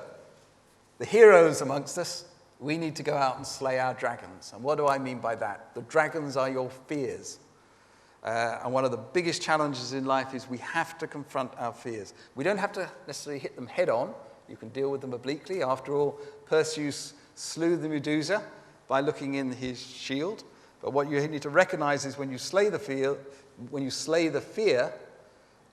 the heroes amongst us, we need to go out and slay our dragons. And what do I mean by that? The dragons are your fears. And one of the biggest challenges in life is we have to confront our fears. We don't have to necessarily hit them head on. You can deal with them obliquely. After all, Perseus slew the Medusa by looking in his shield. But what you need to recognize is when you slay the fear,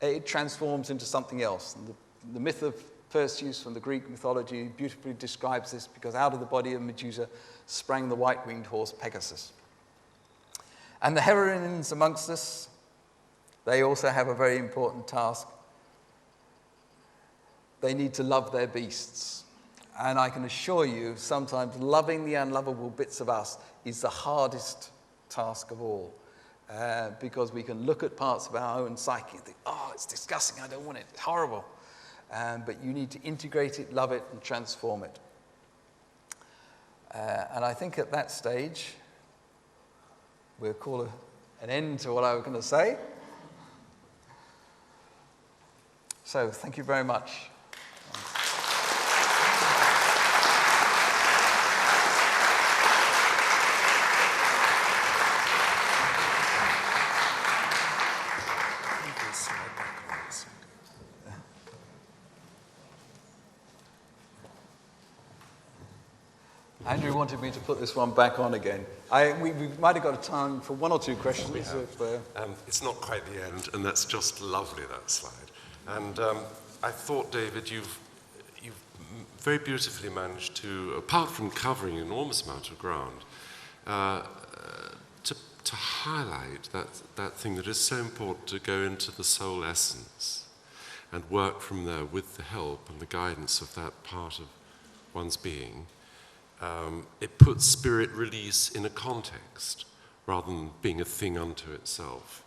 it transforms into something else. And the myth of Perseus from the Greek mythology beautifully describes this, because out of the body of Medusa sprang the white-winged horse Pegasus. And the heroines amongst us, they also have a very important task. They need to love their beasts. And I can assure you, sometimes loving the unlovable bits of us is the hardest task of all. Because we can look at parts of our own psyche and think, oh, it's disgusting, I don't want it, it's horrible. But you need to integrate it, love it, and transform it. And I think at that stage, we'll call an end to what I was going to say. So, thank you very much. Andrew wanted me to put this one back on again. We might have got time for 1 or 2 questions. It's not quite the end, and that's just lovely, that slide. And I thought, David, you've very beautifully managed to, apart from covering an enormous amount of ground, to highlight that thing that is so important, to go into the soul essence and work from there with the help and the guidance of that part of one's being. It puts spirit release in a context rather than being a thing unto itself.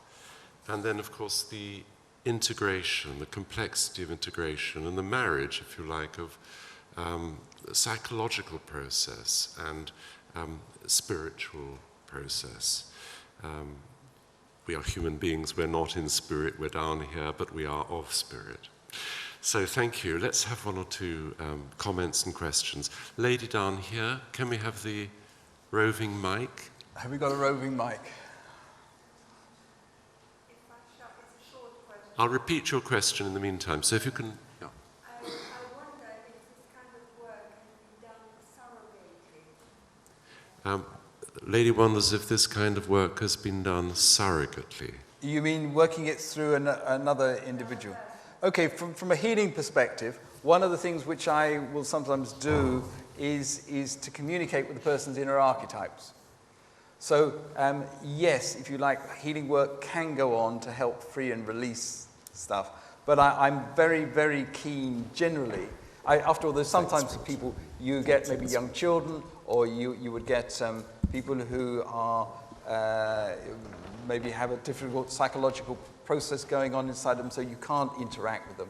And then, of course, the integration, the complexity of integration, and the marriage, if you like, of the psychological process and spiritual process. We are human beings, we're not in spirit, we're down here, but we are of spirit. So thank you. Let's have 1 or 2 comments and questions. Lady down here, can we have the roving mic? Have we got a roving mic? It's I'll repeat your question in the meantime. So if you can... Yeah. I wonder if this kind of work can be done surrogately. Lady wonders if this kind of work has been done surrogately. You mean working it through another individual? Okay, from a healing perspective, one of the things which I will sometimes do is to communicate with the person's inner archetypes. So, yes, if you like, healing work can go on to help free and release stuff. But I'm very, very keen generally. After all, there's sometimes people, you get maybe young children, or you would get people who are maybe have a difficult psychological process going on inside them, so you can't interact with them.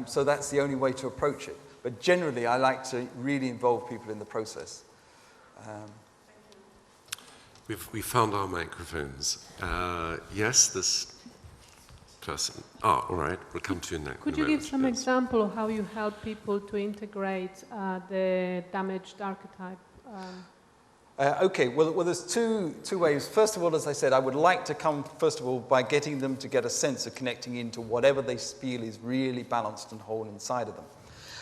So that's the only way to approach it. But generally, I like to really involve people in the process. We found our microphones. Yes, this person. Oh, all right. We'll come to you next. Could you give some example of how you help people to integrate the damaged archetype? Okay, well, there's two ways. First of all, as I said, I would like to come, first of all, by getting them to get a sense of connecting into whatever they feel is really balanced and whole inside of them.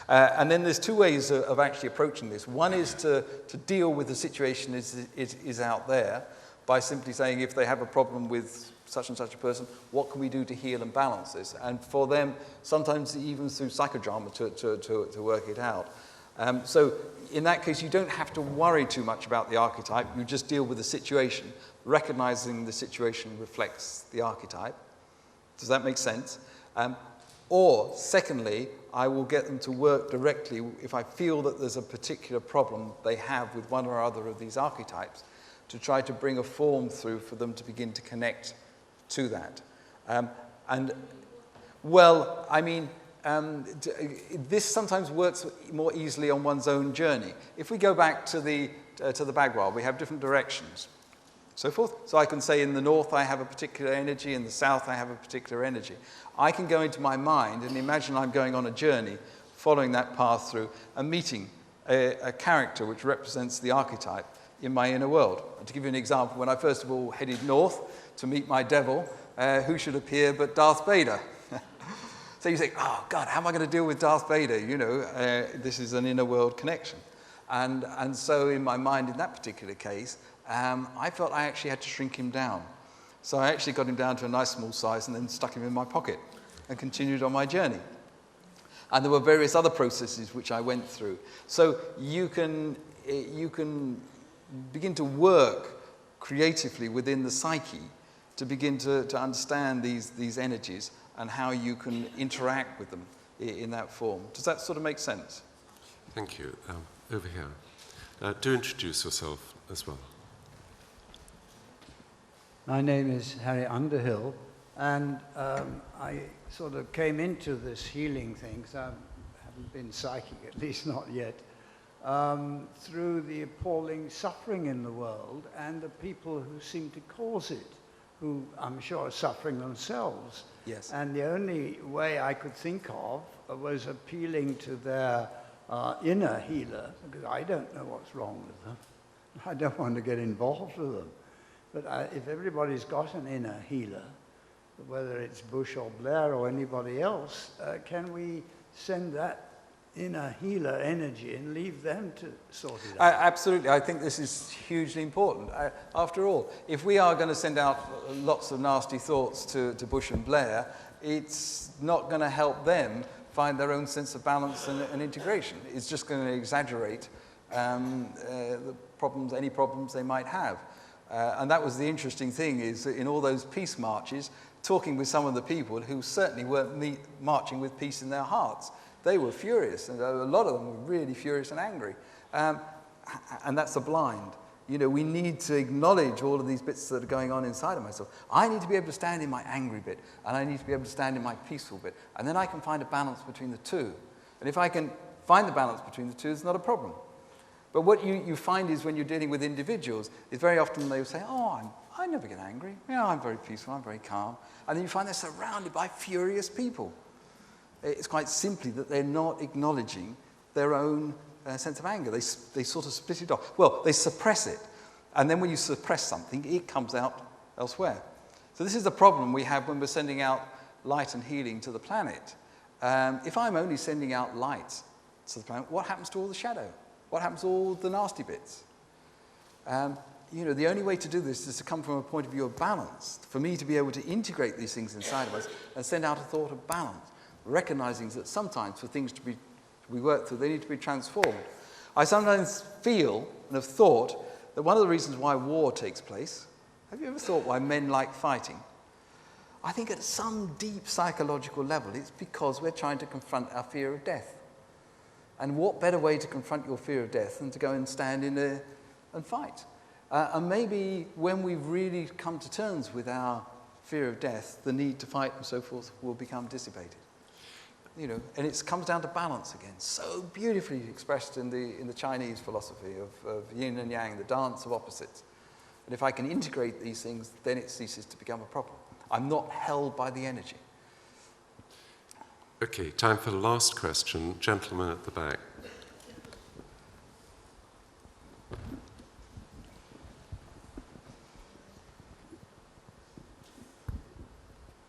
And then there's 2 ways of actually approaching this. One is to deal with the situation is out there by simply saying, if they have a problem with such and such a person, what can we do to heal and balance this? And for them, sometimes even through psychodrama to work it out. So in that case, you don't have to worry too much about the archetype. You just deal with the situation, recognizing the situation reflects the archetype. Does that make sense? Or secondly, I will get them to work directly if I feel that there's a particular problem they have with one or other of these archetypes, to try to bring a form through for them to begin to connect to that. This sometimes works more easily on one's own journey. If we go back to the Bagwell, we have different directions, so forth. So I can say in the north I have a particular energy, in the south I have a particular energy. I can go into my mind and imagine I'm going on a journey, following that path through, and meeting a character which represents the archetype in my inner world. And to give you an example, when I first of all headed north to meet my devil, who should appear but Darth Vader? So you think, oh God, how am I going to deal with Darth Vader? You know, this is an inner world connection. And so in my mind, in that particular case, I felt I actually had to shrink him down. So I actually got him down to a nice small size and then stuck him in my pocket and continued on my journey. And there were various other processes which I went through. So you can begin to work creatively within the psyche to begin to understand these energies and how you can interact with them in that form. Does that sort of make sense? Thank you. Over here. Do introduce yourself as well. My name is Harry Underhill, and I sort of came into this healing thing, so I haven't been psychic, at least not yet, through the appalling suffering in the world and the people who seem to cause it, who I'm sure are suffering themselves. Yes. And the only way I could think of was appealing to their inner healer, because I don't know what's wrong with them. I don't want to get involved with them. But if everybody's got an inner healer, whether it's Bush or Blair or anybody else, can we send that inner healer energy and leave them to sort it out? Absolutely. I think this is hugely important. After all, if we are going to send out lots of nasty thoughts to Bush and Blair, it's not going to help them find their own sense of balance and integration. It's just going to exaggerate the problems, any problems they might have. And that was the interesting thing, is in all those peace marches, talking with some of the people who certainly weren't marching with peace in their hearts. They were furious, and a lot of them were really furious and angry. And that's a blind. You know, we need to acknowledge all of these bits that are going on inside of myself. I need to be able to stand in my angry bit, and I need to be able to stand in my peaceful bit. And then I can find a balance between the two. And if I can find the balance between the two, it's not a problem. But what you find is when you're dealing with individuals, is very often they will say, oh, I never get angry. Yeah, I'm very peaceful, I'm very calm. And then you find they're surrounded by furious people. It's quite simply that they're not acknowledging their own sense of anger. They sort of split it off. Well, they suppress it. And then when you suppress something, it comes out elsewhere. So this is the problem we have when we're sending out light and healing to the planet. If I'm only sending out light to the planet, what happens to all the shadow? What happens to all the nasty bits? You know, the only way to do this is to come from a point of view of balance, for me to be able to integrate these things inside of us and send out a thought of balance, recognizing that sometimes for things to be worked through, they need to be transformed. I sometimes feel and have thought that one of the reasons why war takes place, have you ever thought why men like fighting? I think at some deep psychological level, it's because we're trying to confront our fear of death. And what better way to confront your fear of death than to go and stand in there and fight? And maybe when we've really come to terms with our fear of death, the need to fight and so forth will become dissipated. You know, and it comes down to balance again, so beautifully expressed in the Chinese philosophy of yin and yang, the dance of opposites. And if I can integrate these things, then it ceases to become a problem. I'm not held by the energy. Okay, time for the last question. Gentleman at the back.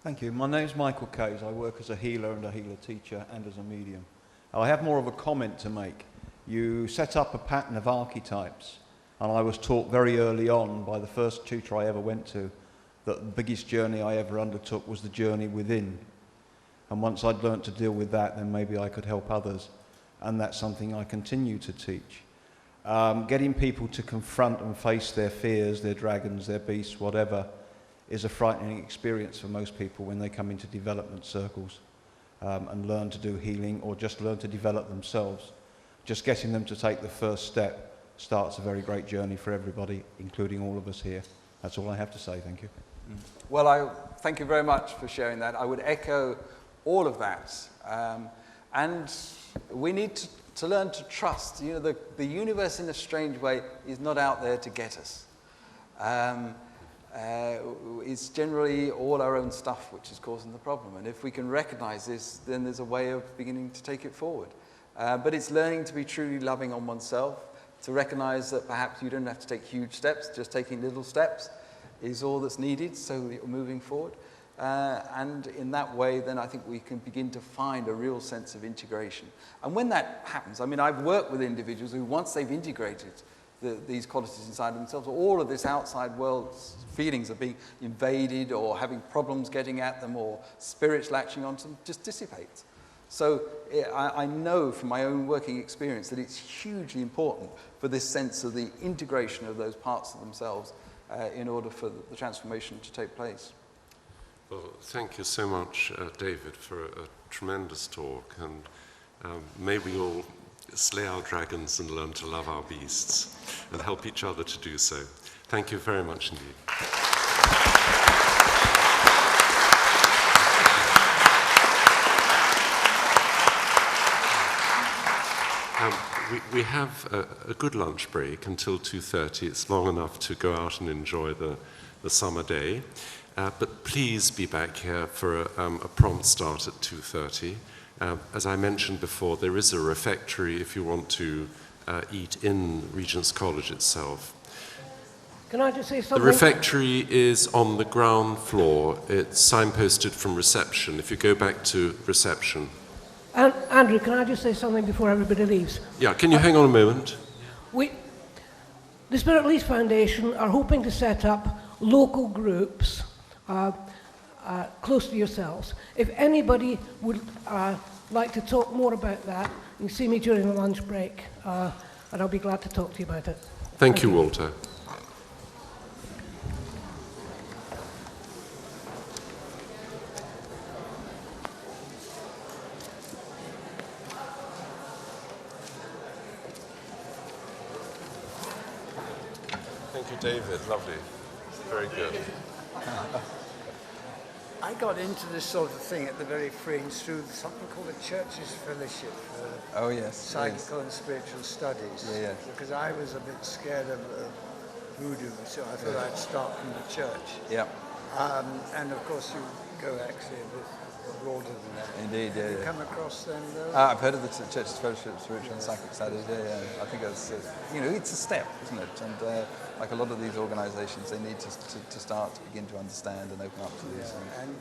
Thank you. My name's Michael Kays. I work as a healer and a healer teacher and as a medium. I have more of a comment to make. You set up a pattern of archetypes, and I was taught very early on by the first tutor I ever went to that the biggest journey I ever undertook was the journey within. And once I'd learnt to deal with that, then maybe I could help others. and that's something I continue to teach. Getting people to confront and face their fears, their dragons, their beasts, whatever, is a frightening experience for most people when they come into development circles and learn to do healing or just learn to develop themselves. Just getting them to take the first step starts a very great journey for everybody, including all of us here. That's all I have to say. Thank you. Well, I thank you very much for sharing that. I would echo all of that. And we need to learn to trust. You know, the universe in a strange way is not out there to get us. It's generally all our own stuff which is causing the problem. And if we can recognize this, then there's a way of beginning to take it forward. But it's learning to be truly loving on oneself, to recognize that perhaps you don't have to take huge steps, just taking little steps is all that's needed so that you're moving forward. And in that way, then I think we can begin to find a real sense of integration. And when that happens, I mean, I've worked with individuals who, once they've integrated these qualities inside themselves, all of this outside world's feelings of being invaded or having problems getting at them or spirits latching onto them just dissipates. So I know from my own working experience that it's hugely important for this sense of the integration of those parts of themselves in order for the transformation to take place. Well, thank you so much, David, for a tremendous talk, and may we all slay our dragons and learn to love our beasts and help each other to do so. Thank you very much indeed. We have a good lunch break until 2:30. It's long enough to go out and enjoy the summer day. But please be back here for a prompt start at 2:30. As I mentioned before, there is a refectory if you want to eat in Regent's College itself. Can I just say something? The refectory is on the ground floor. It's signposted from reception. If you go back to reception. Andrew, can I just say something before everybody leaves? Yeah, can you hang on a moment? The Spirit Leads Foundation are hoping to set up local groups close to yourselves. If anybody would like to talk more about that, you can see me during the lunch break, and I'll be glad to talk to you about it. Thank you, Walter. Thank you, David. Lovely. Very good. I got into this sort of thing at the very fringe through something called a Church's Fellowship for Oh, yes. Psychical and Spiritual Studies. Yeah. Because I was a bit scared of voodoo, so I thought I'd start from the church. Yeah. And of course, you go actually a bit broader than that. Indeed, yeah. Have you come across them, though? I've heard of the Church's Fellowship of Spiritual and Psychic Studies. Yeah. I think it's it's a step, isn't it? And like a lot of these organisations, they need to start to begin to understand and open up to these things. And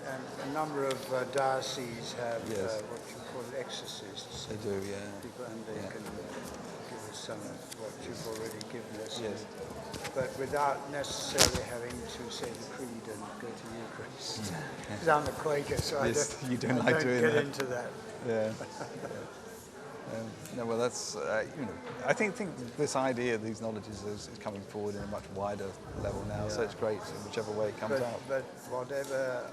a number of dioceses have Yes. what you call exorcists. They do, yeah. People, and they can give us some of what you've already given us. Yes. But without necessarily having to say the creed and go to Eucharist. Because I'm a Quaker, so Yes, I you don't don't, like I don't doing get that. into that. Yeah. No, well, that's I think this idea of these knowledges is coming forward in a much wider level now. So it's great, whichever way it comes out. But whatever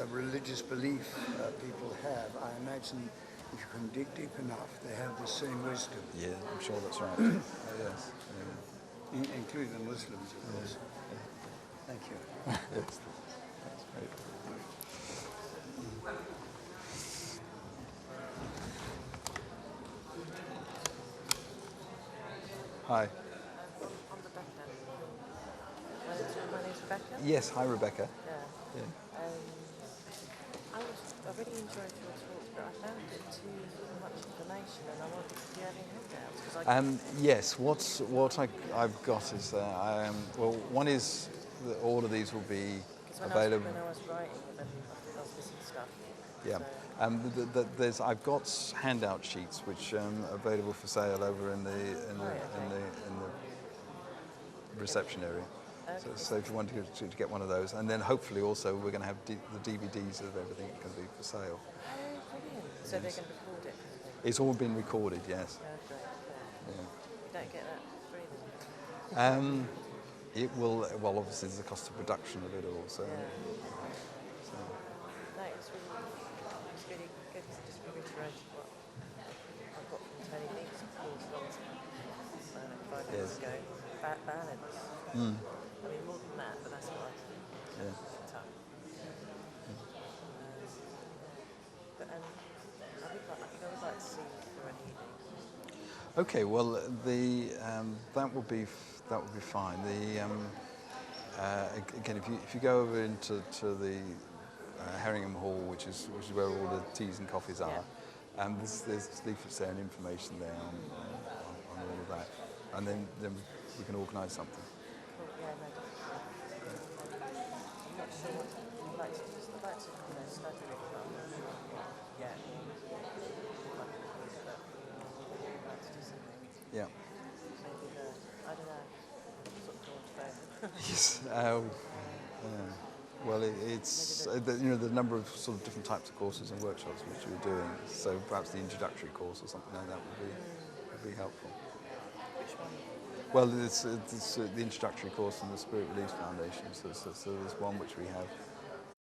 religious belief people have, I imagine if you can dig deep enough, they have the same wisdom. Yeah, I'm sure that's right. Yes. Including the Muslims, of course. Thank you. Yes. That's great. Hi. I'm Rebecca. My name's Rebecca. Yes, hi Rebecca. Yeah. I really enjoyed your talk, but I found it too much information, and I wanted to do any handouts. Yes, what I've got is one is that all of these will be available. When I was writing, I was missing stuff. Yeah. So, I've got handout sheets which are available for sale over in the reception area. So if you want to get one of those, and then hopefully also we're going to have the DVDs of everything going to be for sale. oh, brilliant. So they're going to record it. It's all been recorded, yes. Yeah, great. Okay. Yeah. You don't get that for free then? It will, well, obviously there's the cost of production of it all, so. Yeah. so No, it's really good to just reiterate what I got from Tony Meeks' course a long time, 5 years ago. Balance. I mean, more than that, but that's what I yeah. picked up. But I would like to see for a healing. Okay, well, that would be fine. Again, if you go over into the Herringham Hall, which is where all the teas and coffees are, there's leaflets there and information there on all of that, and then we can organise something. Cool, yeah, no, definitely. I'm not sure what I'd like to study it, but I'm not sure what yet. But I'd like to do something. Yeah. Maybe I don't know, sort of thought about. Yes. Well, it's the number of sort of different types of courses and workshops which we're doing. So perhaps the introductory course or something like that would be helpful. Which one? Well, it's the introductory course from the Spirit Release Foundation. So there's one which we have